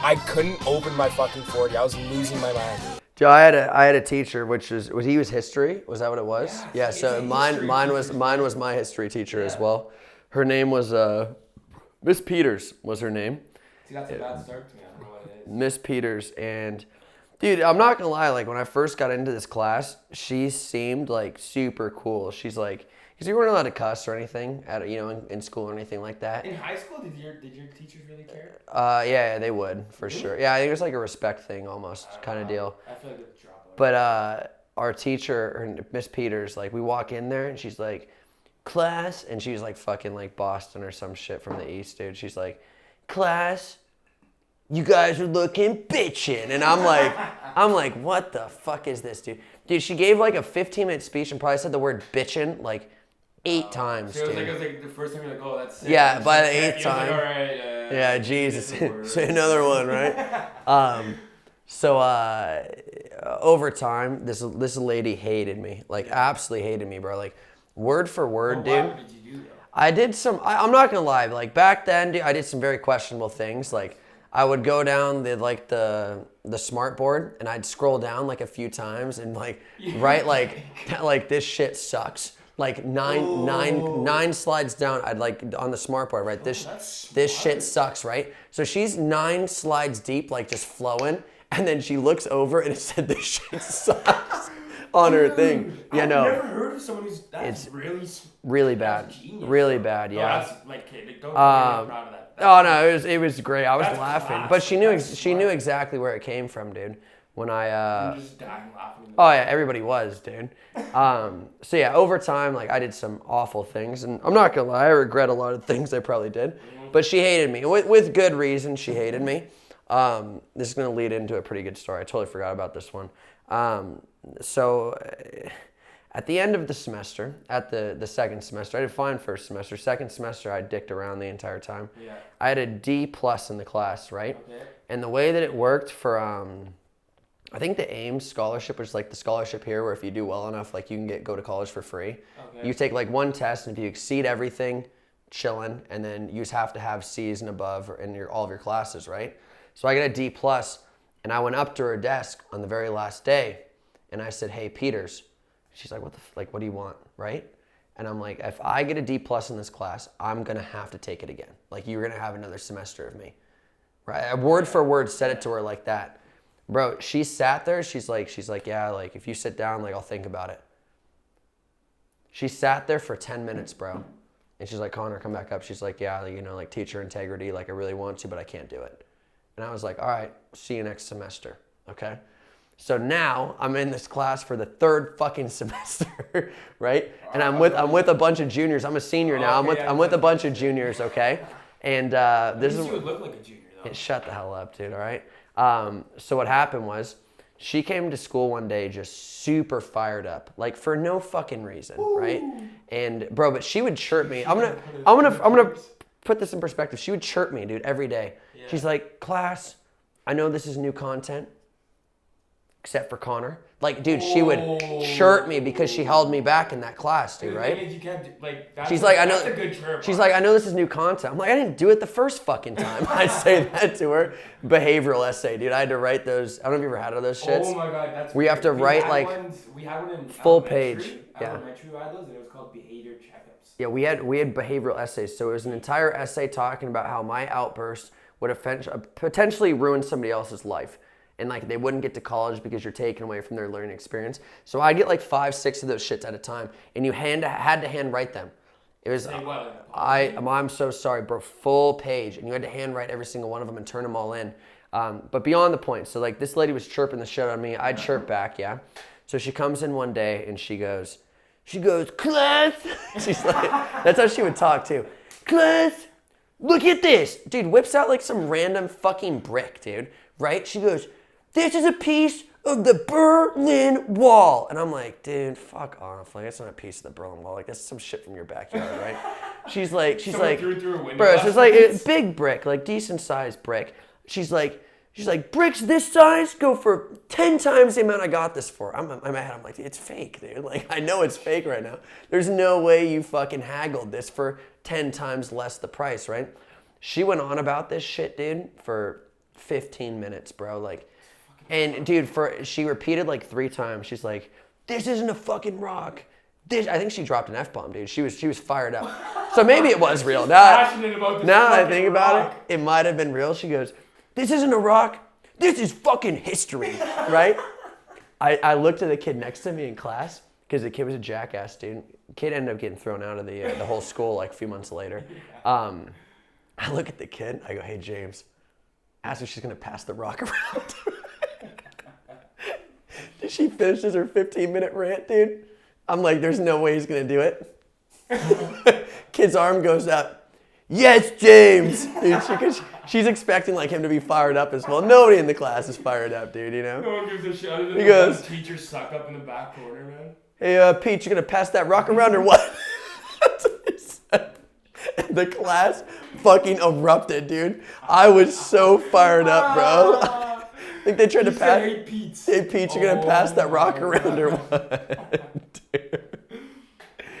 I couldn't open my fucking 40. I was losing my mind. Dude, I had a teacher, which was he was history. Was that what it was? Yeah. So mine was my history teacher as well. Her name was Miss Peters was her name. See, that's a bad start to me. I don't know what it is. Miss Peters, and dude, I'm not gonna lie. Like when I first got into this class, she seemed like super cool. She's like, because you weren't allowed to cuss or anything at in school or anything like that. In high school, did your teachers really care? Yeah, they would for sure. Yeah, I think it was like a respect thing almost kind of deal. I feel like it's a drop. But our teacher, Miss Peters, like we walk in there and she's like, class, and she's like fucking like Boston or some shit from the East, dude. She's like, class, you guys are looking bitchin'. And I'm like, what the fuck is this, dude? Dude, she gave like a 15-minute speech and probably said the word bitchin' like 8 times, so dude. it was like the first time you're like, oh, that's sick. Yeah, by the 8th time. Like, all right, yeah, Jesus. Say another one, right? So over time, this lady hated me. Like, absolutely hated me, bro. Like, word for word, dude. What did you do, though? I did some, I'm not gonna lie, like back then, dude, I did some very questionable things. Like I would go down the smart board and I'd scroll down like a few times and like write like this shit sucks. Like nine slides down, I'd like on the smart board, right? This shit sucks, right? So she's 9 slides deep, like just flowing, and then she looks over and it said this shit sucks. On her thing, I've never heard of someone who's really bad, really bad, yeah. Oh, that's like, okay, don't be proud of that. Oh no, it was great. I was laughing, but she knew exactly where it came from, dude. When I I'm just dying laughing. oh yeah, everybody was, dude. So yeah, over time, like I did some awful things, and I'm not gonna lie, I regret a lot of things I probably did. But she hated me with good reason. She hated me. This is gonna lead into a pretty good story. I totally forgot about this one. So at the end of the semester, at the second semester, I did fine first semester. Second semester, I dicked around the entire time. Yeah. I had a D+ in the class, right? Okay. And the way that it worked for, I think the AIMS scholarship was like the scholarship here where if you do well enough, like you can go to college for free. Okay. You take like one test, and if you exceed everything, chillin', and then you just have to have C's and above in all of your classes, right? So I got a D+, and I went up to her desk on the very last day, and I said, hey, Peters. She's like, what do you want, right? And I'm like, if I get a D+ in this class, I'm gonna have to take it again. Like, you're gonna have another semester of me, right? I word for word said it to her like that. Bro, she sat there, she's like, yeah, like, if you sit down, like, I'll think about it. She sat there for 10 minutes, bro. And she's like, Connor, come back up. She's like, yeah, like, teacher integrity, like, I really want to, but I can't do it. And I was like, all right, see you next semester, okay? So now I'm in this class for the 3rd fucking semester, right? And I'm with a bunch of juniors. I'm a senior now. I'm with a bunch of juniors, okay? And this is. You would look like a junior though. Shut the hell up, dude. All right. So what happened was, she came to school one day just super fired up, like for no fucking reason, right? And bro, but she would chirp me. I'm gonna put this in perspective. She would chirp me, dude, every day. Yeah. She's like, class, I know this is new content. Except for Connor. Like, dude, she would chirp me because she held me back in that class, dude, right? She's like, that's a good chirp. She's like, I know this is new content. I'm like, I didn't do it the first fucking time. I say that to her. Behavioral essay, dude. I had to write those. I don't know if you ever had those shits. Oh my God, that's where you have to write like we had one in full page. Yeah. Elementary, we had those, and it was called behavior checkups. Yeah, we had behavioral essays. So it was an entire essay talking about how my outburst would potentially ruin somebody else's life. And like they wouldn't get to college because you're taken away from their learning experience. So I get like 5, 6 of those shits at a time, and you had to hand write them. It was I'm so sorry, bro. Full page, and you had to hand write every single one of them and turn them all in. But beyond the point. So like this lady was chirping the shit out of me. I'd chirp back, yeah. So she comes in one day and she goes, class. She's like, that's how she would talk too. Class, look at this, dude. Whips out like some random fucking brick, dude. Right? She goes, this is a piece of the Berlin Wall. And I'm like, dude, fuck off. Like, that's not a piece of the Berlin Wall. Like, that's some shit from your backyard, right? She's like, bro, it's like a big brick, like decent sized brick. She's like, bricks this size go for 10 times the amount I got this for. I'm mad. I'm like, it's fake, dude. Like, I know it's fake right now. There's no way you fucking haggled this for 10 times less the price, right? She went on about this shit, dude, for 15 minutes, bro. Like, and dude, she repeated like 3 times. She's like, "This isn't a fucking rock." I think she dropped an F-bomb, dude. She was fired up. So maybe it was real. Passionate about this Now I fucking think about rock. it, it might have been real. She goes, "This isn't a rock. This is fucking history," right? I looked at the kid next to me in class because the kid was a jackass, dude. Kid ended up getting thrown out of the whole school like a few months later. I look at the kid. I go, "Hey, James, ask if she's gonna pass the rock around." She finishes her 15-minute rant, dude. I'm like, "There's no way he's gonna do it." Kid's arm goes up. "Yes, James." Dude, she's expecting like him to be fired up as well. Nobody in the class is fired up, dude. You know. No one gives a shit other than He goes, the teachers suck up in the back corner, man. "Hey, Pete, you gonna pass that rock around or what?" That's what he said. And the class fucking erupted, dude. I was so fired up, bro. I think they tried to pass. Hey, Pete. Hey, Pete, you gonna pass that rock around or what? Dude.